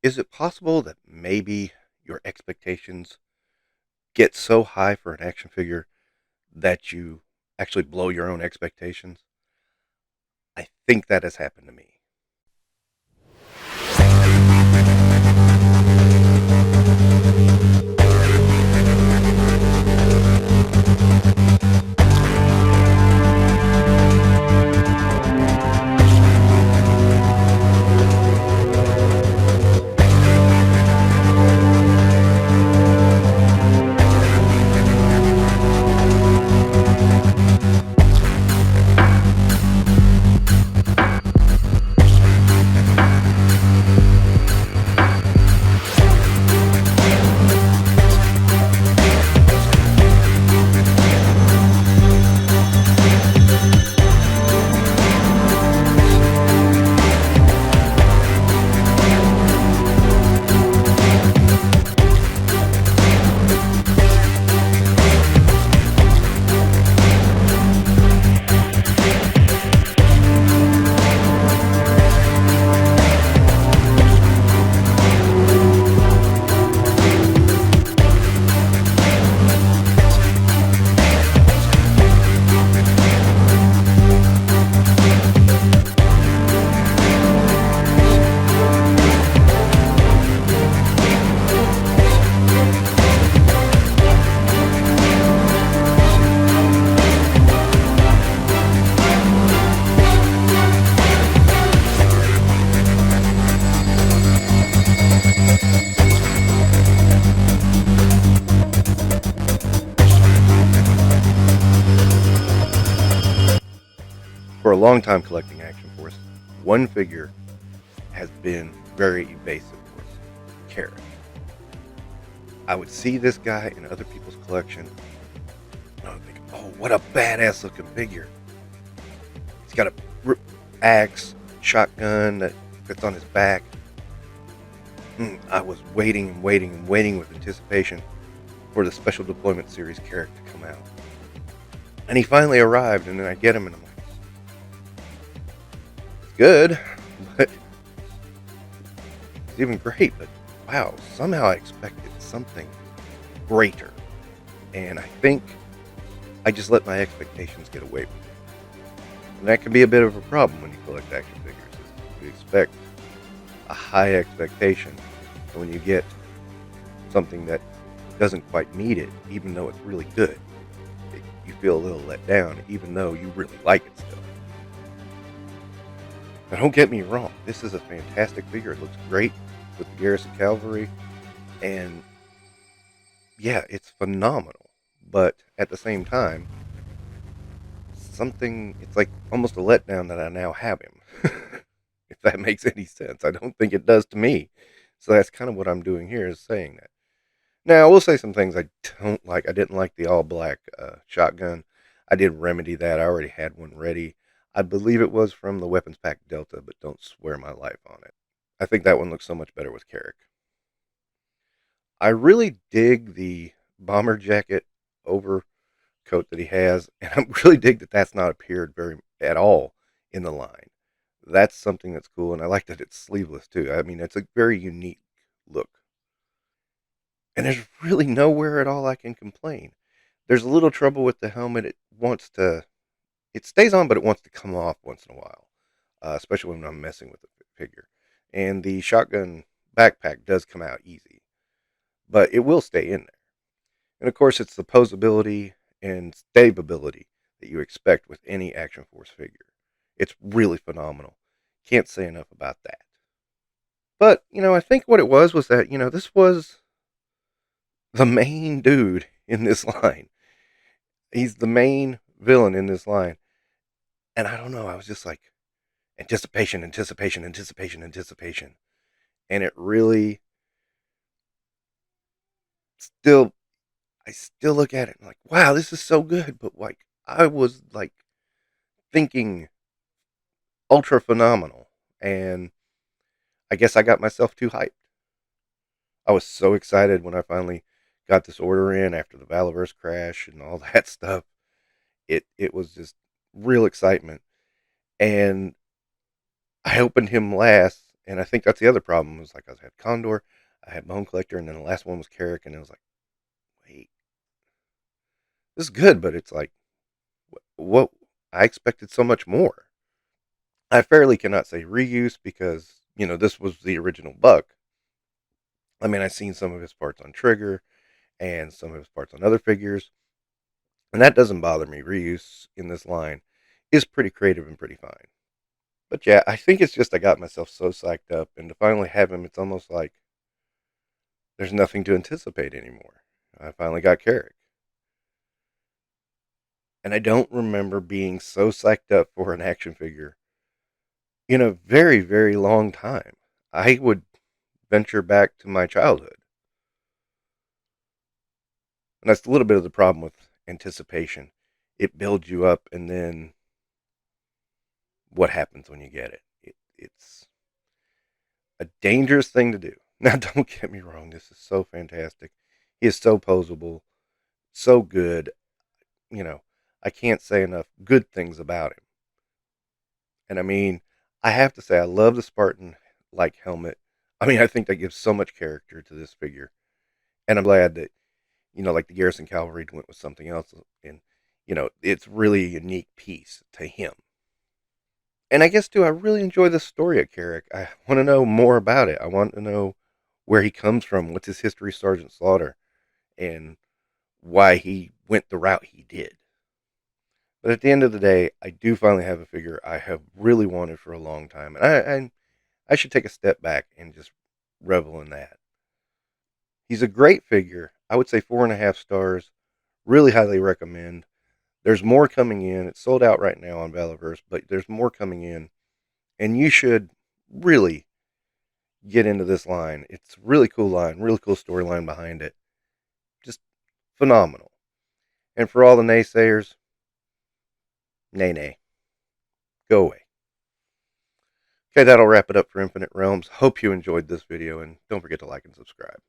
Is it possible that maybe your expectations get so high for an action figure that you actually blow your own expectations? I think that has happened to me. For a long time collecting Action Force, one figure has been very evasive with Kerak. I would see this guy in other people's collection, and I would think, oh, what a badass looking figure. He's got a axe, shotgun that fits on his back. I was waiting and waiting and waiting with anticipation for the Special Deployment Series Kerak to come out. And he finally arrived, and then I get him, and I'm like, it's good, but it's even great, but wow, somehow I expected something greater. And I think I just let my expectations get away from me. And that can be a bit of a problem when you collect action figures. Is you expect a high expectation, and when you get something that doesn't quite meet it, even though it's really good, you feel a little let down, even though you really like it still. Now, don't get me wrong, this is a fantastic figure. It looks great with the Garrison Cavalry, and yeah, it's phenomenal. But at the same time, it's like almost a letdown that I now have him. If that makes any sense. I don't think it does to me. So that's kind of what I'm doing here, is saying that. Now, I will say some things I don't like. I didn't like the all black shotgun. I did remedy that. I already had one ready. I believe it was from the Weapons Pack Delta, but don't swear my life on it. I think that one looks so much better with Kerak. I really dig the bomber jacket overcoat that he has, and I really dig that that's not appeared very at all in the line. That's something that's cool, and I like that it's sleeveless too. I mean, it's a very unique look. And there's really nowhere at all I can complain. There's a little trouble with the helmet. It stays on, but it wants to come off once in a while, especially when I'm messing with the figure. And the shotgun backpack does come out easy, but it will stay in there. And of course, it's the posability and stability that you expect with any Action Force figure. It's really phenomenal. Can't say enough about that. But, I think what it was that, this was the main dude in this line. He's the main villain in this line. And I don't know, I was just like, anticipation, anticipation, anticipation, anticipation. And it really still, I still look at it and like, wow, this is so good. But like, I was like thinking ultra phenomenal. And I guess I got myself too hyped. I was so excited when I finally got this order in after the Valaverse crash and all that stuff. It was just real excitement. And I opened him last, And I think that's the other problem, was like I had Condor, I had Bone Collector, and then the last one was Kerak, and it was like, wait, this is good, but it's like, what? I expected so much more. I fairly cannot say reuse because, this was the original Buck. I mean, I've seen some of his parts on Trigger and some of his parts on other figures, and that doesn't bother me. Reuse in this line is pretty creative and pretty fine. But yeah, I think it's just I got myself so psyched up, and to finally have him, it's almost like there's nothing to anticipate anymore. I finally got Kerak. And I don't remember being so psyched up for an action figure in a very, very long time. I would venture back to my childhood. And that's a little bit of the problem with anticipation. It builds you up, and then what happens when you get it? It's a dangerous thing to do. Now, don't get me wrong, this is so fantastic. He is so posable, so good. You know, I can't say enough good things about him. And I mean, I have to say, I love the Spartan like helmet. I mean, I think that gives so much character to this figure. And I'm glad that, like the Garrison Cavalry went with something else. And, it's really a unique piece to him. And I guess, too, I really enjoy the story of Kerak. I want to know more about it. I want to know where he comes from, what's his history, Sergeant Slaughter, and why he went the route he did. But at the end of the day, I do finally have a figure I have really wanted for a long time. And I should take a step back and just revel in that. He's a great figure. I would say 4.5 stars. Really highly recommend. There's more coming in. It's sold out right now on Valaverse, but there's more coming in. And you should really get into this line. It's a really cool line, really cool storyline behind it. Just phenomenal. And for all the naysayers, nay, nay. Go away. Okay, that'll wrap it up for Infinite Realms. Hope you enjoyed this video, and don't forget to like and subscribe.